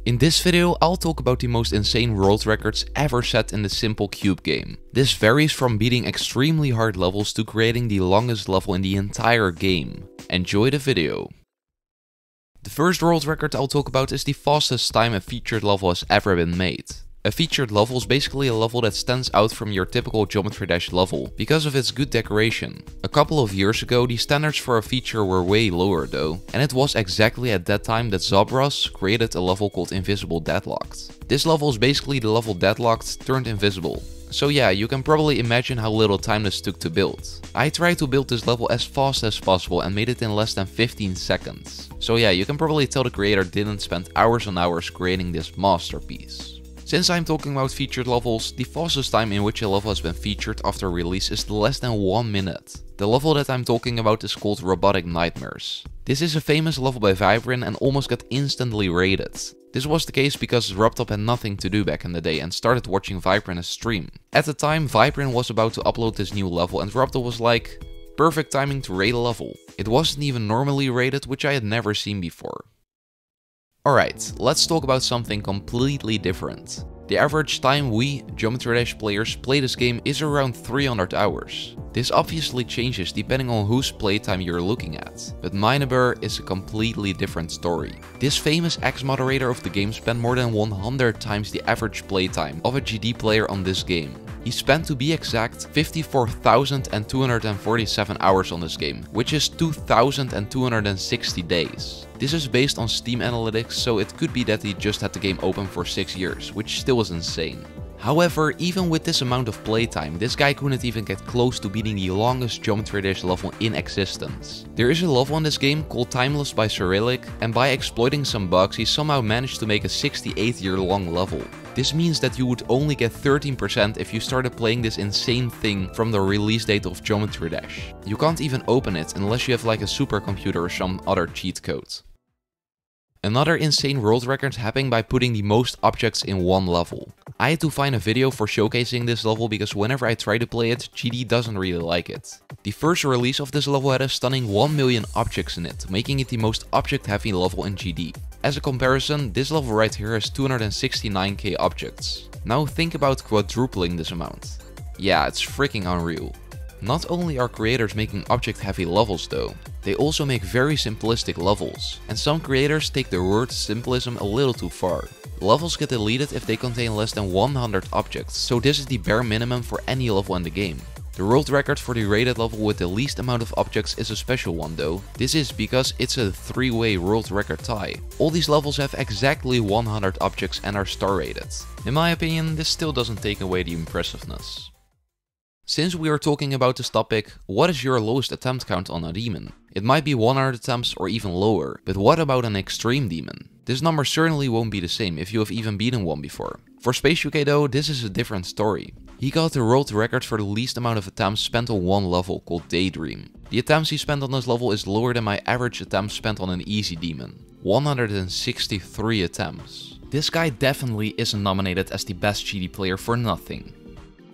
In this video, I'll talk about the most insane world records ever set in the simple cube game. This varies from beating extremely hard levels to creating the longest level in the entire game. Enjoy the video. The first world record I'll talk about is the fastest time a featured level has ever been made. A featured level is basically a level that stands out from your typical Geometry Dash level because of its good decoration. A couple of years ago, the standards for a feature were way lower though, and it was exactly at that time that Zabras created a level called Invisible Deadlocked. This level is basically the level Deadlocked turned invisible. So yeah, you can probably imagine how little time this took to build. I tried to build this level as fast as possible and made it in less than 15 seconds. So yeah, you can probably tell the creator didn't spend hours on hours creating this masterpiece. Since I'm talking about featured levels, the fastest time in which a level has been featured after release is less than 1 minute. The level that I'm talking about is called Robotic Nightmares. This is a famous level by Vibrin and almost got instantly rated. This was the case because Ruptop had nothing to do back in the day and started watching Vibrin stream. At the time, Vibrin was about to upload this new level and Ruptop was like, perfect timing to rate a level. It wasn't even normally rated, which I had never seen before. Alright, let's talk about something completely different. The average time we, Geometry Dash players, play this game is around 300 hours. This obviously changes depending on whose playtime you're looking at, but Mineber is a completely different story. This famous ex-moderator of the game spent more than 100 times the average playtime of a GD player on this game. He spent, to be exact, 54,247 hours on this game, which is 2,260 days. This is based on Steam analytics, so it could be that he just had the game open for 6 years, which still is insane. However, even with this amount of playtime, this guy couldn't even get close to beating the longest Geometry Dash level in existence. There is a level in this game called Timeless by Cyrillic, and by exploiting some bugs, he somehow managed to make a 68-year-long level. This means that you would only get 13% if you started playing this insane thing from the release date of Geometry Dash. You can't even open it unless you have like a supercomputer or some other cheat code. Another insane world record happened by putting the most objects in one level. I had to find a video for showcasing this level because whenever I try to play it, GD doesn't really like it. The first release of this level had a stunning 1 million objects in it, making it the most object heavy level in GD. As a comparison, this level right here has 269k objects. Now think about quadrupling this amount. Yeah, it's freaking unreal. Not only are creators making object heavy levels though, they also make very simplistic levels, and some creators take the word simplism a little too far. Levels get deleted if they contain less than 100 objects, so this is the bare minimum for any level in the game. The world record for the rated level with the least amount of objects is a special one though. This is because it's a 3-way world record tie. All these levels have exactly 100 objects and are star rated. In my opinion, this still doesn't take away the impressiveness. Since we are talking about this topic, what is your lowest attempt count on a demon? It might be 100 attempts or even lower, but what about an extreme demon? This number certainly won't be the same if you have even beaten one before. For SpaceUK though, this is a different story. He got the world record for the least amount of attempts spent on one level called Daydream. The attempts he spent on this level is lower than my average attempts spent on an easy demon. 163 attempts. This guy definitely isn't nominated as the best GD player for nothing.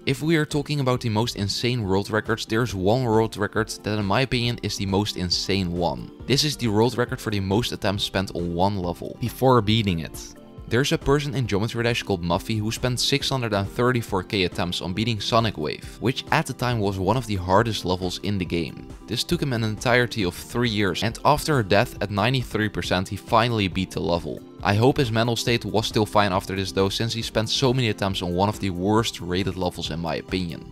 If we are talking about the most insane world records, there's one world record that in my opinion is the most insane one. This is the world record for the most attempts spent on one level, before beating it. There's a person in Geometry Dash called Muffy who spent 634k attempts on beating Sonic Wave, which at the time was one of the hardest levels in the game. This took him an entirety of 3 years, and after a death at 93% he finally beat the level. I hope his mental state was still fine after this though, since he spent so many attempts on one of the worst rated levels in my opinion.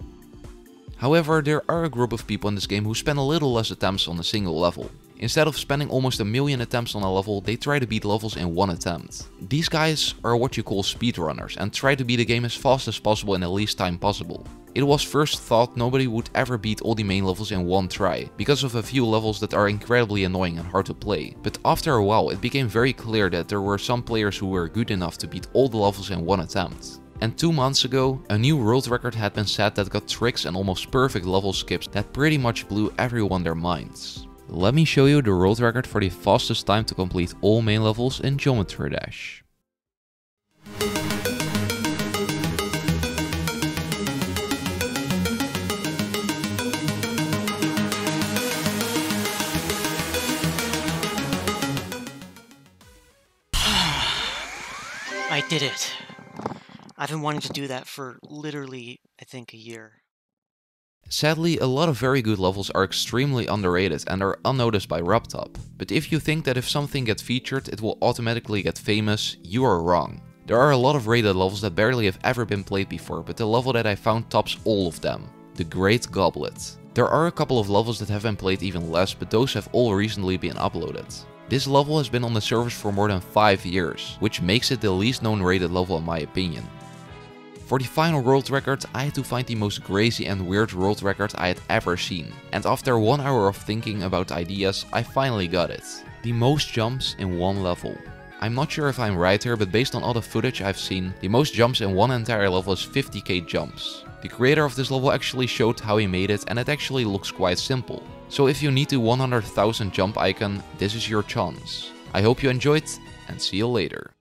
However, there are a group of people in this game who spend a little less attempts on a single level. Instead of spending almost a million attempts on a level, they try to beat levels in one attempt. These guys are what you call speedrunners and try to beat the game as fast as possible in the least time possible. It was first thought nobody would ever beat all the main levels in one try, because of a few levels that are incredibly annoying and hard to play. But after a while it became very clear that there were some players who were good enough to beat all the levels in one attempt. And 2 months ago, a new world record had been set that got tricks and almost perfect level skips that pretty much blew everyone their minds. Let me show you the world record for the fastest time to complete all main levels in Geometry Dash. I did it. I've been wanting to do that for literally, I think, a year. Sadly, a lot of very good levels are extremely underrated and are unnoticed by RubTop. But if you think that if something gets featured it will automatically get famous, you are wrong. There are a lot of rated levels that barely have ever been played before, but the level that I found tops all of them. The Great Goblet. There are a couple of levels that have been played even less, but those have all recently been uploaded. This level has been on the servers for more than 5 years, which makes it the least known rated level in my opinion. For the final world record, I had to find the most crazy and weird world record I had ever seen. And after 1 hour of thinking about ideas, I finally got it. The most jumps in one level. I'm not sure if I'm right here, but based on all the footage I've seen, the most jumps in one entire level is 50k jumps. The creator of this level actually showed how he made it and it actually looks quite simple. So if you need the 100,000 jump icon, this is your chance. I hope you enjoyed and see you later.